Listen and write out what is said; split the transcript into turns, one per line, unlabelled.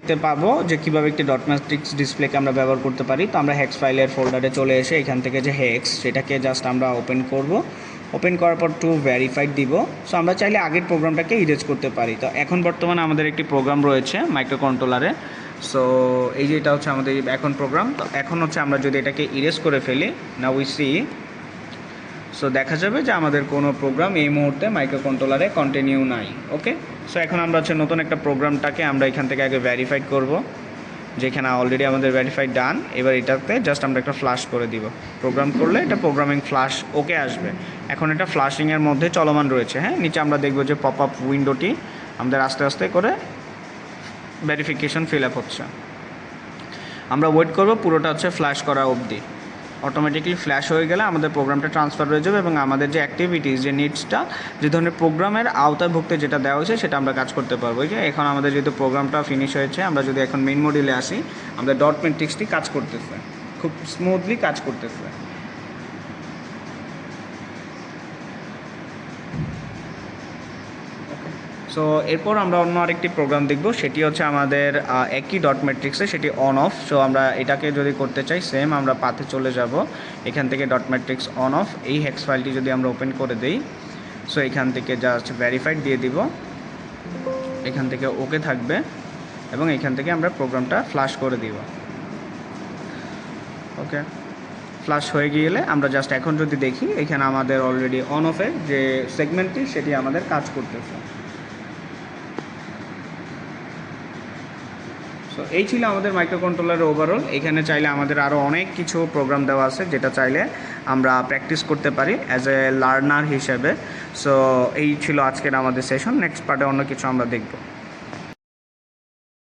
দেখতে পাবো যে কীভাবে একটি ডট ম্যাট্রিক্স ডিসপ্লেকে আমরা ব্যবহার করতে পারি। তো আমরা হেক্স ফাইলের ফোল্ডারে চলে এসে এখান থেকে যে হেক্স সেটাকে জাস্ট আমরা ওপেন করব। ওপেন করার পর টু ভেরিফাইড দিব। সো আমরা চাইলে আগের প্রোগ্রামটাকে ইরেজ করতে পারি। তো এখন বর্তমানে আমাদের একটি প্রোগ্রাম রয়েছে মাইক্রো কন্ট্রোলারে। সো এই যে এটা হচ্ছে আমাদের এখন প্রোগ্রাম। তো এখন হচ্ছে আমরা যদি এটাকে ইরেজ করে ফেলি, নাও উই সি, সো দেখা যাবে যে আমাদের কোনো প্রোগ্রাম এই মুহূর্তে মাইক্রো কন্ট্রোলারে কন্টিনিউ নাই। ওকে, সো এখন আমরা হচ্ছে নতুন একটা প্রোগ্রামটাকে আমরা এখান থেকে আগে ভেরিফাইড করব, যেখানে অলরেডি আমাদের ভেরিফাইড ডান। এবার এটাতে জাস্ট আমরা একটা ফ্লাশ করে দিব। প্রোগ্রাম করলে এটা প্রোগ্রামিং ফ্লাশ ওকে আসবে। এখন এটা ফ্লাশিংয়ের মধ্যে চলমান রয়েছে। হ্যাঁ, নিচে আমরা দেখব যে পপ আপ উইন্ডোটি আমাদের আস্তে আস্তে করে ভেরিফিকেশন ফিল আপ হচ্ছে। আমরা ওয়েট করব পুরোটা হচ্ছে ফ্ল্যাশ করা অবধি। অটোমেটিকলি ফ্ল্যাশ হয়ে গেলে আমাদের প্রোগ্রামটা ট্রান্সফার হয়ে যাবে এবং আমাদের যে অ্যাক্টিভিটিস, যে নিডসটা, যে ধরনের প্রোগ্রামের আওতাভুক্ত যেটা দেওয়া হয়েছে সেটা আমরা কাজ করতে পারবো। যে এখন আমাদের যেহেতু প্রোগ্রামটা ফিনিশ হয়েছে, আমরা যদি এখন মেইন মডিউলে আসি, আমাদের ডট ম্যাট্রিক্সটি কাজ করতেছে, খুব স্মুথলি কাজ করতেছে। সো এরপর আমরা অন্য আরেকটি প্রোগ্রাম দেখব, সেটি হচ্ছে আমাদের একই ডট ম্যাট্রিক্সে সেটি অন অফ। সো আমরা এটাকে যদি করতে চাই, সেম আমরা পাথে চলে যাব, এখান থেকে ডট ম্যাট্রিক্স অন অফ এই হেক্স ফাইলটি যদি আমরা ওপেন করে দেই, সো এখান থেকে জাস্ট ভেরিফাইড দিয়ে দিব, এখান থেকে ওকে থাকবে এবং এখান থেকে আমরা প্রোগ্রামটা ফ্লাশ করে দিব। ওকে, ফ্লাশ হয়ে গেলে আমরা জাস্ট এখন যদি দেখি, এখানে আমাদের অলরেডি অন অফের যে সেগমেন্টটি সেটি আমাদের কাজ করতেছে। সো এই ছিল আমাদের মাইক্রো কন্ট্রোলারের ওভারঅল। এখানে চাইলে আমাদের আরও অনেক কিছু প্রোগ্রাম দেওয়া আছে যেটা চাইলে আমরা প্র্যাকটিস করতে পারি অ্যাজ এ লার্নার হিসেবে। সো এই ছিল আজকের আমাদের সেশন। নেক্সট পার্টে অন্য কিছু আমরা দেখব।